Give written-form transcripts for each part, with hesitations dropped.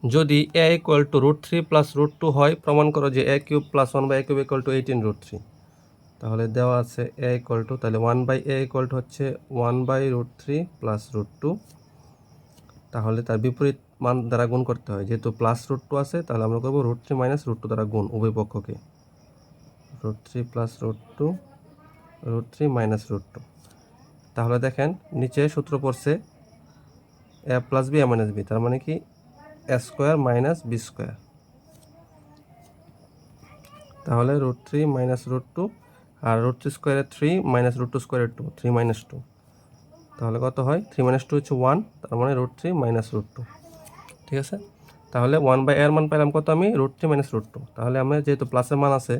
যদি a equal to √3 plus √2 হয়, প্রমাণ করো যে a cube plus 1/a cube equal to 18√3। তাহলে দেওয়া আছে a ইকুয়াল টু, তাহলে 1/a ইকুয়াল টু হচ্ছে 1/√3 প্লাস √2। তাহলে তার বিপরীত মান দ্বারা গুণ করতে হয়, যেহেতু প্লাস √2 আছে তাহলে আমরা করবো √3 মাইনাস √2 দ্বারা গুণ উভয় পক্ষকে। √3 প্লাস √2, √3 মাইনাস √2। তাহলে দেখেন নিচে সূত্র পড়ছে a plus B a minus B, তার মানে কি a square minus B square. তাহলে √3 মাইনাস √2 আর √3 স্কোয়ারে 3 মাইনাস √2 স্কোয়ারে 2, 3 মাইনাস 2। তাহলে কত হয়? 3 মাইনাস 2 হচ্ছে 1, তার মানে √3 মাইনাস √2। ঠিক আছে, তাহলে 1/a এর মান পেলাম কত আমি? √3 মাইনাস √2। তাহলে আমি যেহেতু প্লাসের মান আছে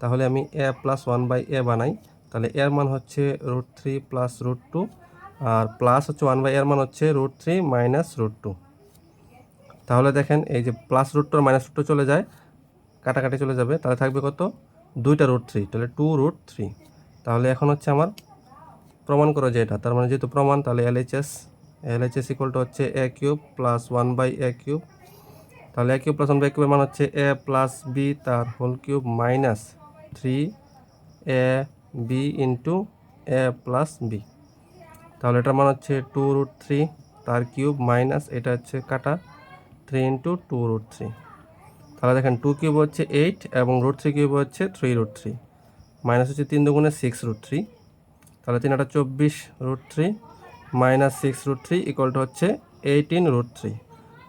তাহলে আমি a প্লাস 1/a বানাই। তাহলে এর মান হচ্ছে √3 প্লাস √2 আর প্লাস হচ্ছে 1/a এর মান হচ্ছে √3 মাইনাস √2। তাহলে দেখেন এই যে প্লাস √2 আর মাইনাস √2 চলে যায়, কাটাকাটি চলে যাবে, তাহলে থাকবে কত? 2টা √3, তাহলে 2√3। তাহলে এখন হচ্ছে আমার প্রমাণ করো যে এটা, তার মানে যেহেতু প্রমাণ তাহলে LHS ইকুয়াল টু হচ্ছে a cube plus 1/a cube. তাহলে a কিউব প্লাস 1/a কিউবের মান হচ্ছে a প্লাস বি তার whole cube minus 3ab into a plus B. তাহলে এটার মান হচ্ছে 2√3 তার কিউব মাইনাস এটা হচ্ছে কাটা 3 ইন্টু 2√3। তাহলে দেখেন 2 কিউব হচ্ছে 8 এবং √3 কিউব হচ্ছে 3√3, মাইনাস হচ্ছে 3 দুগুণে 6√3। তাহলে 3 8 24√3 মাইনাস 6√3 ইকুয়াল টু হচ্ছে 18√3।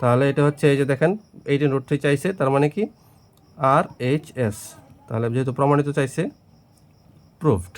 তাহলে এটা হচ্ছে এই যে দেখেন 18√3 চাইছে, তার মানে কি RHS। তাহলে যেহেতু প্রমাণিত চাইছে, প্রুভড।